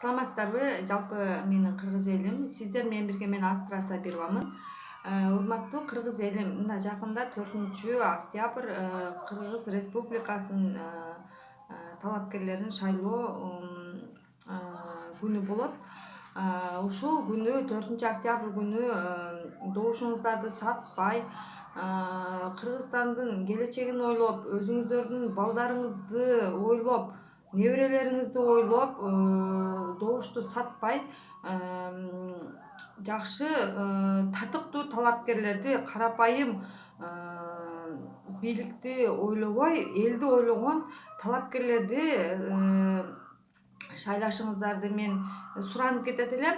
Саламатсыздарбы? Жалпы менин кыргыз элим. Сиздер менен бирге мен Астра Сабировамын. Урматтуу кыргыз элим, мына жакында 4-октябрь Кыргыз Республикасынын талапкерлерин шайлоо күнү болот. Ушул күнү 4-октябрь күнү добушуңуздарды сатпай, Кыргызстандын келечегин ойлоп, өзүңүздөрдүн балдарыңызды ойлоп, неберелериңизди ойлоп, добушту сатпай, жакшы татыктуу талапкерлерди, карапайым бийликти ойлобой, элди ойлогон талапкерлерди шайлашыңыздарды мен суранып кетет элем.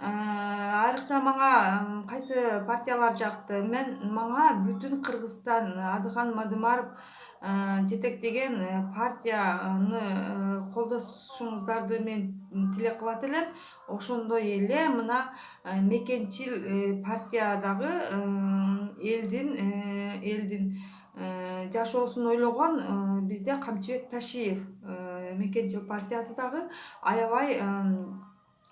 Айрыкча мага кайсы партиялар жакты? Мага бүтүн Кыргызстан, Адыхан Мадымаров жетектеген партияны колдошуңуздарды мен тилек кылат элем. Ошондой эле мына мекенчил партиядагы элдин жашоосун ойлогон бизде Камчыбек Ташиев мекенчил партиясы дагы аябай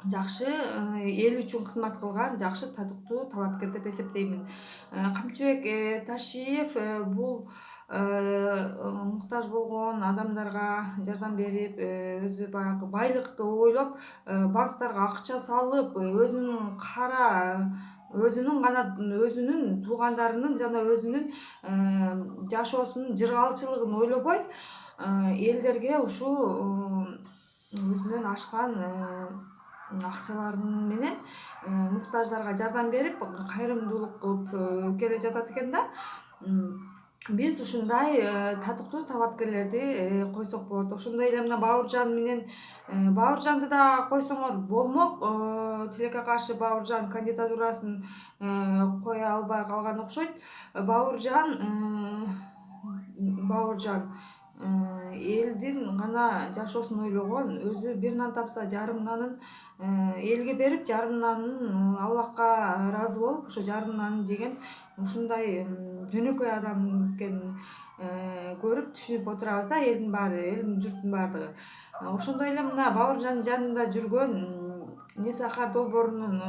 жакшы эл үчүн кызмат кылган жакшы татыктуу талапкер деп эсептеймин. Камчыбек Ташиев бул муктаж болгон адамдарга жардам берип, өзү баягы байлыкты ойлоп, банктарга акча салып, өзүнүн туугандарынын жана өзүнүн жашоосунун жыргалчылыгын ойлобой, элдерге ушул өзүнөн ашкан акчалары менен муктаждарга жардам берип, кайрымдуулук кылып келе жатат экен да. Биз ушундай татыктуу талапкерлерди койсок болот. Ошондой эле мына Бауыржанды да койсоңор болмок. Тилекке каршы Бауыржан кандидатурасын кое албай калган окшойт. Бауыржан элдин гана жашоосун ойлогон, өзү бир нан тапса жарым нанын элге берип, жарым нанын Аллахка ыраазы болуп, ошо жарым нанын жеген ушундай жөнөкөй адам экенин көрүп түшүнүп отурабыз да, элдин журттун баардыгы. Ошондой эле мына Бауыржандын жанында жүргөн Несахар долбоорунун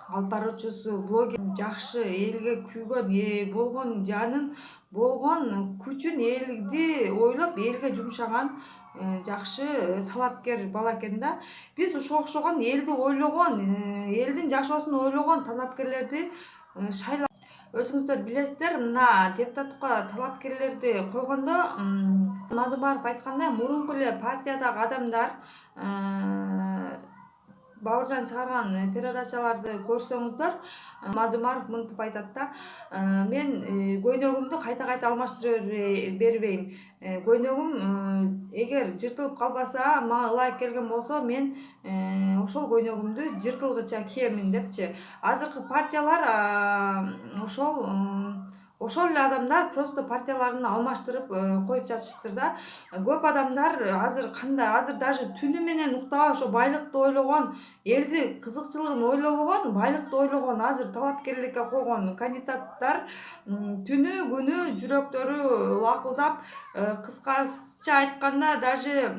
алып баруучусу, блогер, жакшы элге күйгөн, болгон жанын, болгон күчүн элди ойлоп, элге жумшаган жакшы талапкер бала экен да. Биз ушуга окшогон элди ойлогон, элдин жашоосун ойлогон талапкерлерди шайлап. Өзүңүздөр билесиздер, мына депутаттыкка талапкерлерди койгондо, Мадымаров айткандай, мурунку эле партиядагы адамдар Бауыржан чыгарган передачаларды көрсөңүздөр, Мадымаров мынтип айтат да: мен көйнөгүмдү кайта алмаштыра бербейм. Көйнөгүм эгер жыртылып калбаса, мага ылайык келген болсо, мен ошол көйнөгүмдү жыртылгыча киемин депчи. Азыркы партиялар ошол эле адамдар просто партияларын алмаштырып коюп жатышыптыр да. Көп адамдар азыр даже түнү менен уктабай ошо байлыкты ойлогон, элди кызыкчылыгын ойлобогон, байлыкты ойлогон азыр талапкерликке койгон кандидаттар түнү күнү жүрөктөрү лакылдап, кыскача айтканда даже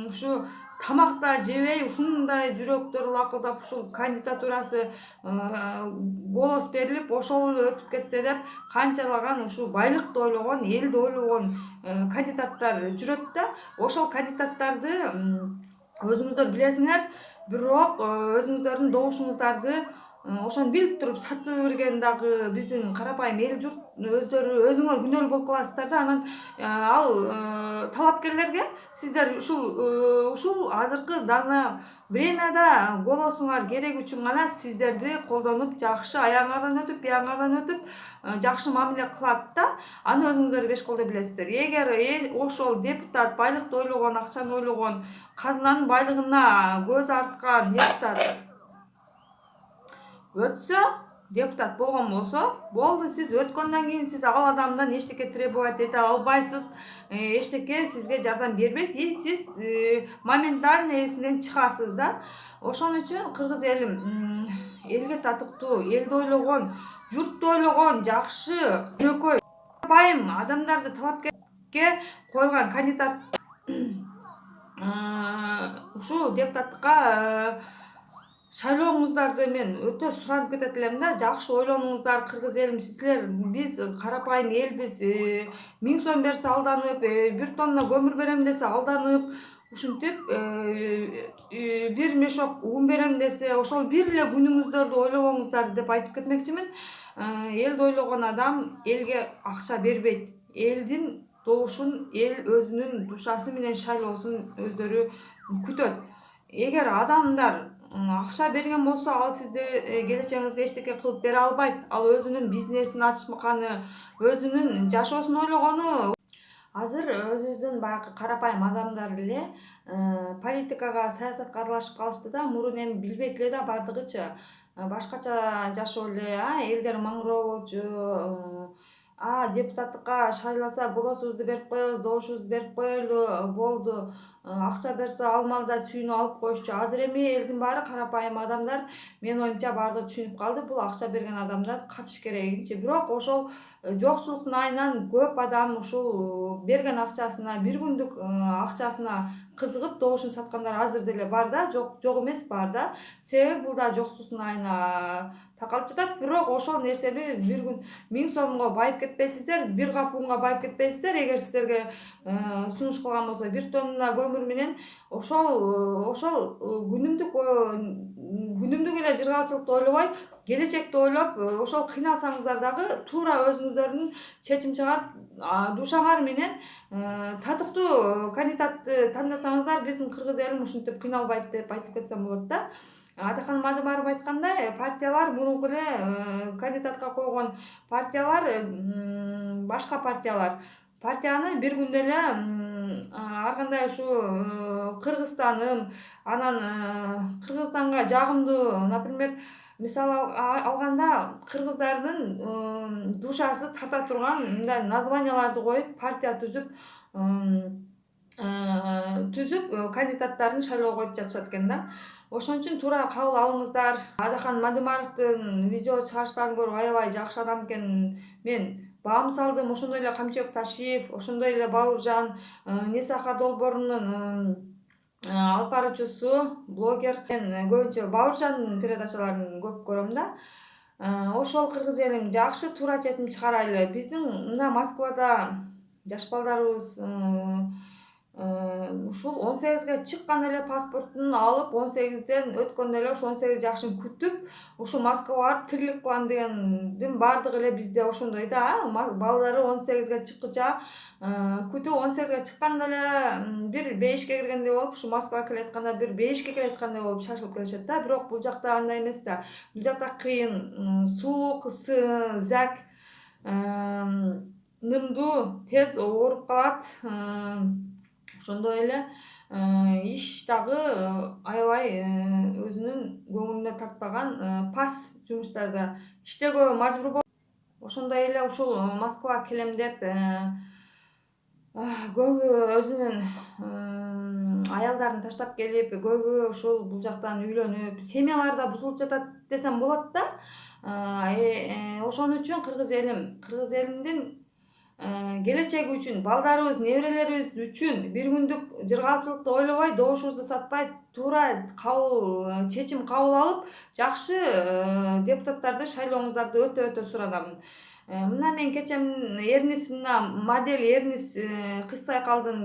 ушу тамак да жебей, ушундай жүрөктөрү лакылдап, ушул кандидатурасы голос берилип, ошол эле өтүп кетсе деп, канчалаган ушу байлыкты ойлогон, элди ойлогон кандидаттар жүрөт да. Ошол кандидаттарды өзүңүздөр билесиңер, бирок өзүңүздөрдүн добушуңуздарды ошону билип туруп сатып берген дагы биздин карапайым эл журт өзүңөр күнөөлүү болуп каласыздар да. Анан ал талапкерлерге сиздер ушул азыркы дана времяда голосуңар керек үчүн гана сиздерди колдонуп, жакшы аяңардан өтүп, бияңардан өтүп жакшы мамиле кылат да. Аны өзүңүздөр беш колдой билесиздер. Эгер ошол депутат, байлыкты ойлогон, акчаны ойлогон, казынанын байлыгына көз арткан депутат болгон болсо, болду, сиз өткөндөн кийин сиз ал адамдан эчтеке требовать эте албайсыз, эчтеке сизге жардам бербейт, и сиз моментально эсинен чыгасыз да. Ошон үчүн кыргыз элим, элге татыктуу, элди ойлогон, журтту ойлогон жакшы жөнөкөй карапайым адамдарды талапкерге койгон кандидат ушул депутаттыкка шайлооңуздарды мен өтө суранып кетет элем да. Жакшы ойлонуңуздар, кыргыз элим, силер биз карапайым элбиз. 1000 сом берсе алданып, 1 тонна көмүр берем десе алданып, ушинтип бир мешок un берем десе ошол бир эле күнүңүздөрдү ойлобоңуздар деп айтып кетмекчимин. Элди ойлогон адам элге акча бербейт. Элдин добушун эл өзүнүн душасы менен шайлоосун өздөрү күтөт. Эгер адамдар акча берген болсо, ал сизди келечегиңизге эчтеке кылып бере албайт. Ал өзүнүн бизнесин ачканы, өзүнүн жашоосун ойлогону. Азыр өзүбүздүн баягы карапайым адамдар эле политикага, саясатка аралашып калышты да. Мурун эми билбейт эле да бардыгычы. Башкача жашоо эле, элдер маңыроо болчу. Депутаттыкка шайласа голосубузду берип коебуз, добушубузду берип коелу, болду. Акча берсе ал маалда сүйүнүп алып коюшчу. Азыр эми элдин баары карапайым адамдар, менин оюмча баардыгы түшүнүп калды. Бул акча берген адамдан качыш керегинчи. Бирок ошол жокчулуктун айынан көп адам ушул берген акчасына, бир күндүк акчасына кызыгып добушун саткандар азыр деле бар да. Жок эмес, бар да. Себеби бул да жокчулуктун айына такалып жатат. Бирок ошол нерсени бир күн 1000 сомго байып кетпейсиздер, бир кап унга байып кетпейсиздер. Эгер сиздерге сунуш кылган болсо 1 тонна көмүр менен ошол күнүмдүк эле жыргалчылыкты ойлобой, келечекти ойлоп, ошол кыйналсаңыздар дагы туура өзүңүздөрдүн чечим чыгарып, душаңар менен татыктуу кандидатты тандасаңыздар, биздин кыргыз элим ушинтип кыйналбайт деп айтып кетсем болот да. Атакан Мадымаров айткандай, партиялар мурунку эле кандидатка койгон партиялар, башка партияны бир күндө эле ар кандай ушу Кыргызстаным, анан Кыргызстанга жагымдуу, например, мисал алганда кыргыздардын душасы тарта турган мындай названияларды коюп, партия түзүп кандидаттарын шайлоого коюп жатышат экен да. Ошон үчүн туура кабыл алыңыздар. Атакан Мадымаровдун видео чыгарыштарын көрүп аябай жакшы адам экенин мен баам салдым. Ошондой эле Камчыбек Ташиев, ошондой эле Бауыржан, Несаха Долбоорунун алып баруучусу, блогер. Мен көбүнчө Бауыржандын передачаларын көп көрөм да. Ошол кыргыз элим жакшы туура чечим чыгарайлы. Биздин мына Москвада жаш балдарыбыз ушул 18ге чыкканда эле паспортун алып, 18ден өткөндө эле ошо 18 жашын күтүп, ушу Москвага барып тирлик кылам дегендин баардыгы эле бизде ошондой да. Балдары 18ге чыккыча күтүп, 18ге чыкканда эле бир бейишке киргендей болуп, ушу Москвага келатканда бир бейишке келаткандай болуп шашылып келишет да. Бирок бул жакта андай эмес да. Бул жакта кыйын, суук, зак, нымдуу, тез ооруп калат. Ошондой эле иш дагы аябай өзүнүн көңүлүнө тартпаган, пас жумуштарда иштөөгө мажбур болот. Ошондой эле ушул Москвага келем деп көбү өзүнүн аялдарын таштап келип, көбү ушул бул жактан үйлөнүп, семьялары да бузулуп жатат десем болот да. Ошон үчүн кыргыз элимдин келечеги үчүн, балдарыбыз, неберелерибиз үчүн бир күндүк жыргалчылыкты ойлобой, добушубузду сатпай, туура чечим кабыл алып, жакшы депутаттарды шайлооңуздарды өтө суранамын. Мына мен кечен Эрнис, мына модель Эрнис, Кыз-Сайкалдын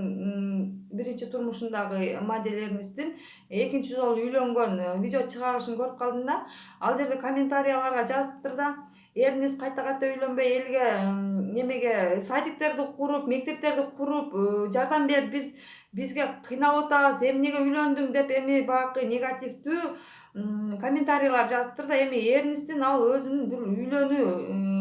биринчи турмушундагы модель Эрнистин экинчи жолу үйлөнгөн видео чыгарылышын көрүп калдым да. Ал жерде комментарияларга жазыптыр да. Эрнис кайта үйлөнбөй элге немеге садиктерди куруп, мектептерди куруп, жардам берип, бизге кыйналып атабыз, эмнеге үйлөндүң деп эми баягы негативдүү комментариялар жазыптыр да. Эми Эрнистин ал өзүнүн бир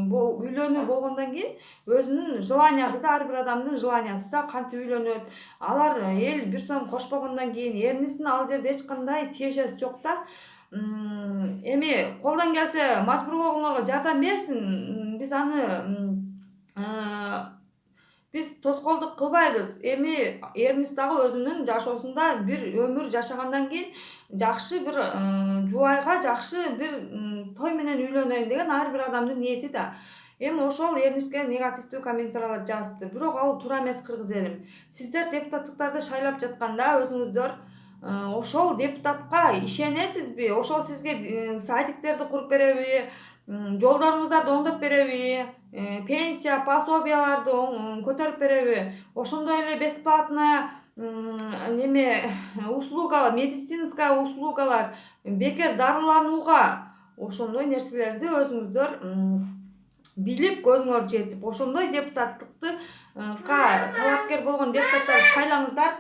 үйлөнүү болгондон кийин өзүнүн желаниясы да, ар бир адамдын желаниясы да, кантип үйлөнөт. Алар эл 1 сом кошпогондон кийин Эрнистин ал жерде эч кандай тиешеси жок да. Эми колдон келсе мажбур болгондорго жардам берсин. Биз аны биз тоскоолдук кылбайбыз. Эми Эрнис дагы өзүнүн жашоосунда бир өмүр жашагандан кийин жакшы бир жубайга, жакшы бир той менен үйлөнөйүн деген ар бир адамдын ниети да. Эми ошол Эрниске негативдүү комментариялар жазыпты. Бирок ал туура эмес, кыргыз элим. Сиздер депутаттыктарды шайлап жатканда өзүңүздөр ошол депутатка ишенесизби? Ошол сизге садиктерди куруп береби? Жолдоруңуздарды оңдоп береби? Пенсия, пособияларды көтөрүп береби? Ошондой эле бесплатно неме услуга, медицинская услугалар, бекер дарыланууга ошондой нерселерди өзүңүздөр билип көзүңөр жетип ошондой депутаттыкты талапкер болгон депутаттарды шайлаңыздар.